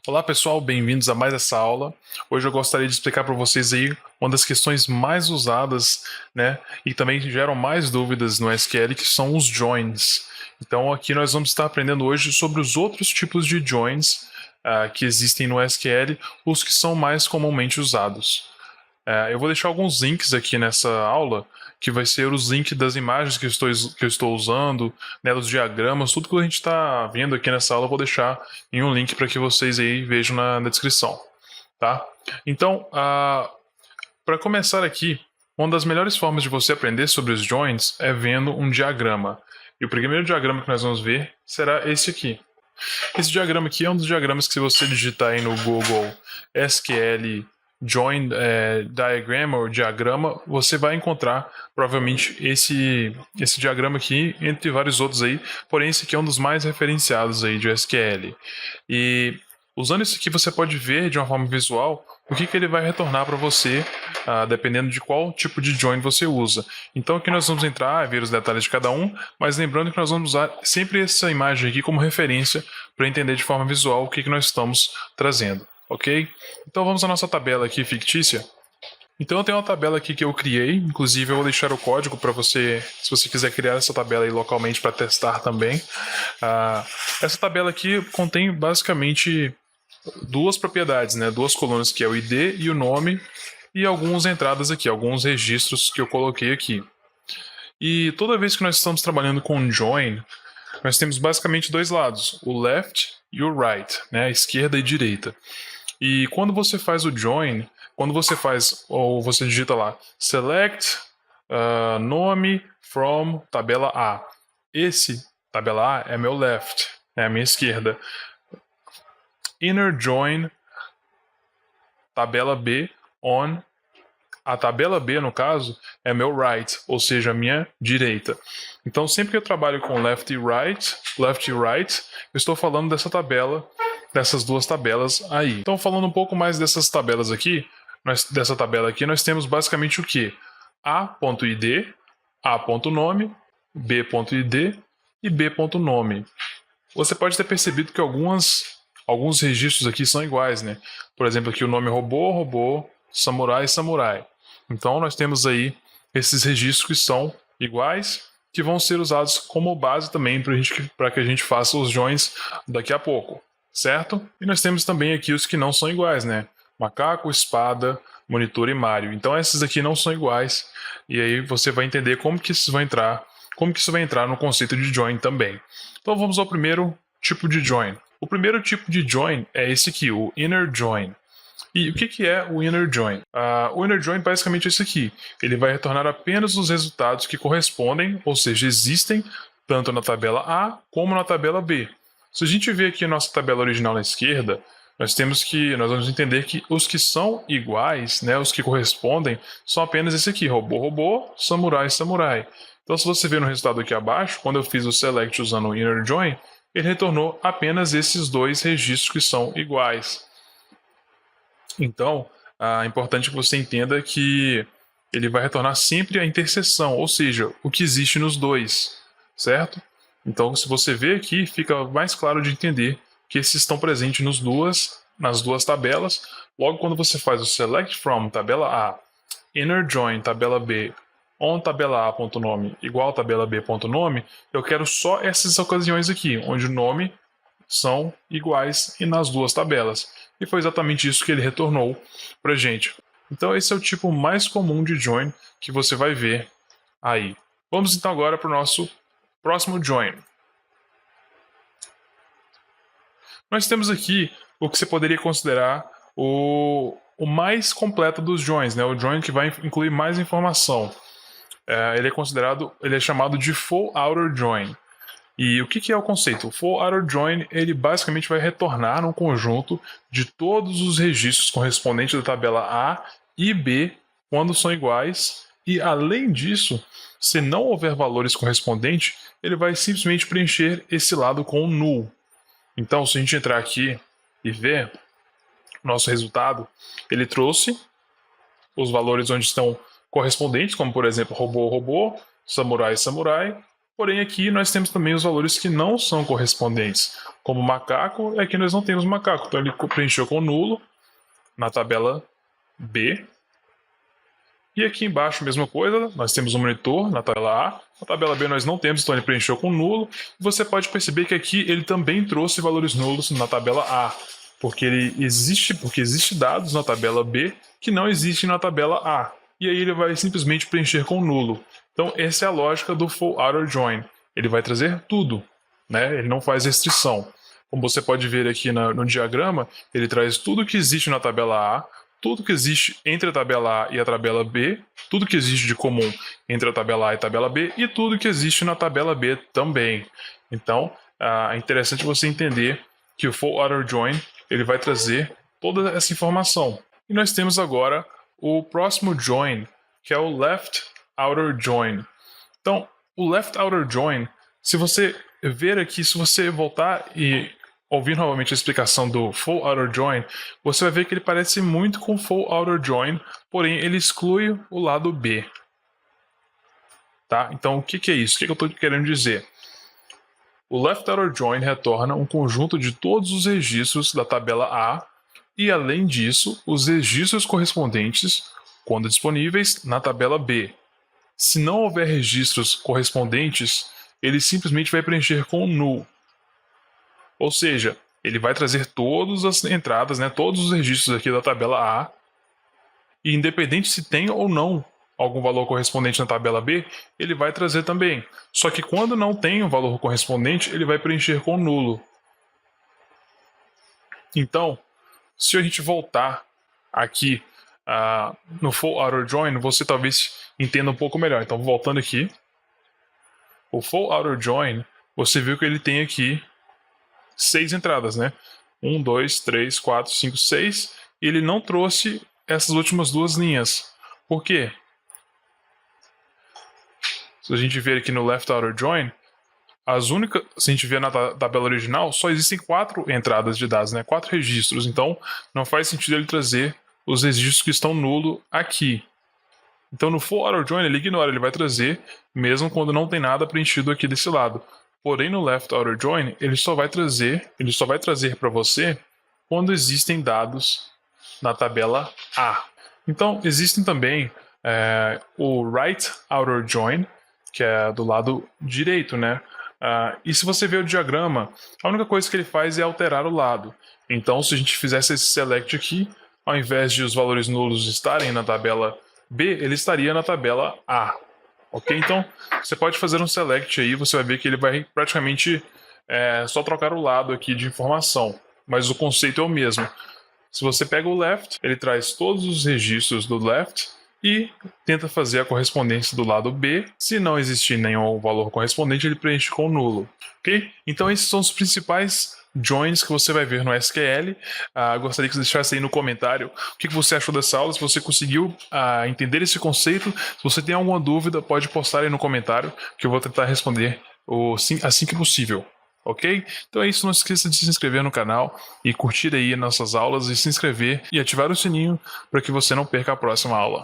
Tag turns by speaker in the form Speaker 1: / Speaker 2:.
Speaker 1: Olá pessoal, bem-vindos a mais essa aula. Hoje eu gostaria de explicar para vocês aí uma das questões mais usadas, né, e também geram mais dúvidas no SQL, que são os joins. Então aqui nós vamos estar aprendendo hoje sobre os outros tipos de joins que existem no SQL, os que são mais comumente usados. Eu vou deixar alguns links aqui nessa aula, que vai ser os links das imagens que eu estou usando, né, dos diagramas, tudo que a gente está vendo aqui nessa aula eu vou deixar em um link para que vocês aí vejam na descrição, tá? Então, para começar aqui, uma das melhores formas de você aprender sobre os joins é vendo um diagrama. E o primeiro diagrama que nós vamos ver será esse aqui. Esse diagrama aqui é um dos diagramas que, se você digitar aí no Google SQL Join Diagram ou diagrama, você vai encontrar provavelmente esse diagrama aqui, entre vários outros aí, porém esse aqui é um dos mais referenciados aí de SQL. E usando isso aqui você pode ver de uma forma visual o que ele vai retornar para você, dependendo de qual tipo de join você usa. Então aqui nós vamos entrar, ver os detalhes de cada um, mas lembrando que nós vamos usar sempre essa imagem aqui como referência para entender de forma visual o que nós estamos trazendo, ok? Então vamos à nossa tabela aqui fictícia. Então eu tenho uma tabela aqui que eu criei, inclusive eu vou deixar o código para você, se você quiser criar essa tabela aí localmente para testar também. Essa tabela aqui contém basicamente duas propriedades, né? Duas colunas, que é o ID e o nome, e algumas entradas aqui, alguns registros que eu coloquei aqui. E toda vez que nós estamos trabalhando com join, nós temos basicamente dois lados, o left e o right, né? A esquerda e direita. E quando você faz o join, quando você faz, ou você digita lá, select nome from tabela A. Esse tabela A é meu left, é a minha esquerda. Inner join tabela B on. A tabela B, no caso, é meu right, ou seja, a minha direita. Então, sempre que eu trabalho com left e right, eu estou falando dessa tabela, dessas duas tabelas aí. Então, falando um pouco mais dessas tabelas aqui, dessa tabela aqui, nós temos basicamente o que? A.id, A.nome, B.id e B.nome. Você pode ter percebido que alguns registros aqui são iguais, né? Por exemplo, aqui o nome robô, robô, samurai, samurai. Então nós temos aí esses registros que são iguais, que vão ser usados como base também para que a gente faça os joins daqui a pouco, certo? E nós temos também aqui os que não são iguais, né? Macaco, espada, monitor e Mario. Então esses aqui não são iguais, e aí você vai entender como que isso vai entrar no conceito de join também. Então vamos ao primeiro tipo de join. O primeiro tipo de join é esse aqui, o inner join. E o que é o inner join? O inner join basicamente é esse aqui. Ele vai retornar apenas os resultados que correspondem, ou seja, existem tanto na tabela A como na tabela B. Se a gente ver aqui a nossa tabela original na esquerda, nós vamos entender que os que são iguais, né, os que correspondem, são apenas esse aqui, robô, robô, samurai, samurai. Então, se você ver no resultado aqui abaixo, quando eu fiz o select usando o inner join, ele retornou apenas esses dois registros que são iguais. Então, é importante que você entenda que ele vai retornar sempre a interseção, ou seja, o que existe nos dois, certo? Então, se você ver aqui, fica mais claro de entender que esses estão presentes nas duas tabelas. Logo, quando você faz o select from tabela A, inner join tabela B, on tabela A.nome igual tabela B.nome, eu quero só essas ocasiões aqui, onde o nome são iguais e nas duas tabelas. E foi exatamente isso que ele retornou para gente. Então esse é o tipo mais comum de join que você vai ver aí. Vamos então agora para o nosso próximo join. Nós temos aqui o que você poderia considerar o mais completo dos joins, né? O join que vai incluir mais informação. Ele é chamado de full outer join. E o que é o conceito? O full outer join, ele basicamente vai retornar um conjunto de todos os registros correspondentes da tabela A e B quando são iguais, e além disso, se não houver valores correspondentes, ele vai simplesmente preencher esse lado com null. Então, se a gente entrar aqui e ver o nosso resultado, ele trouxe os valores onde estão correspondentes, como por exemplo robô, robô, samurai, samurai, Porém, aqui nós temos também os valores que não são correspondentes. Como macaco, aqui nós não temos macaco, então ele preencheu com nulo na tabela B. E aqui embaixo, mesma coisa, nós temos o monitor na tabela A. Na tabela B nós não temos, então ele preencheu com nulo. Você pode perceber que aqui ele também trouxe valores nulos na tabela A, porque existe dados na tabela B que não existem na tabela A. E aí ele vai simplesmente preencher com nulo. Então essa é a lógica do full outer join. Ele vai trazer tudo, né? Ele não faz restrição. Como você pode ver aqui no diagrama, ele traz tudo que existe na tabela A, tudo que existe entre a tabela A e a tabela B, tudo que existe de comum entre a tabela A e a tabela B e tudo que existe na tabela B também. Então, é interessante você entender que o full outer join ele vai trazer toda essa informação. E nós temos agora o próximo join, que é o left outer join. Então, o left outer join, se você ver aqui, se você voltar e ouvir novamente a explicação do full outer join, você vai ver que ele parece muito com o full outer join, porém ele exclui o lado B. Tá? Então o que é isso? O que eu estou querendo dizer? O left outer join retorna um conjunto de todos os registros da tabela A e, além disso, os registros correspondentes, quando disponíveis, na tabela B. Se não houver registros correspondentes, ele simplesmente vai preencher com null. Ou seja, ele vai trazer todas as entradas, né, todos os registros aqui da tabela A, e independente se tem ou não algum valor correspondente na tabela B, ele vai trazer também. Só que quando não tem um valor correspondente, ele vai preencher com nulo. Então, se a gente voltar aqui no full outer join, você talvez entenda um pouco melhor. Então, voltando aqui, o full outer join, você viu que ele tem aqui 6 entradas, né? 1, 2, 3, 4, 5, 6. E ele não trouxe essas últimas duas linhas. Por quê? Se a gente ver aqui no left outer join, se a gente ver na tabela original, só existem 4 entradas de dados, né? 4 registros. Então, não faz sentido ele trazer os registros que estão nulo aqui. Então, no full outer join, ele ignora, ele vai trazer, mesmo quando não tem nada preenchido aqui desse lado. Porém, no left outer join, ele só vai trazer para você quando existem dados na tabela A. Então, existem também o right outer join, que é do lado direito, né? E se você ver o diagrama, a única coisa que ele faz é alterar o lado. Então, se a gente fizesse esse select aqui, ao invés de os valores nulos estarem na tabela B, ele estaria na tabela A. Ok? Então, você pode fazer um select aí, você vai ver que ele vai praticamente só trocar o lado aqui de informação, mas o conceito é o mesmo. Se você pega o left, ele traz todos os registros do left e tenta fazer a correspondência do lado B. Se não existir nenhum valor correspondente, ele preenche com nulo. Ok? Então, esses são os principais joins que você vai ver no SQL. Gostaria que você deixasse aí no comentário o que você achou dessa aula, se você conseguiu entender esse conceito. Se você tem alguma dúvida, pode postar aí no comentário que eu vou tentar responder assim que possível. Ok? Então é isso, não esqueça de se inscrever no canal e curtir aí nossas aulas e se inscrever e ativar o sininho para que você não perca a próxima aula.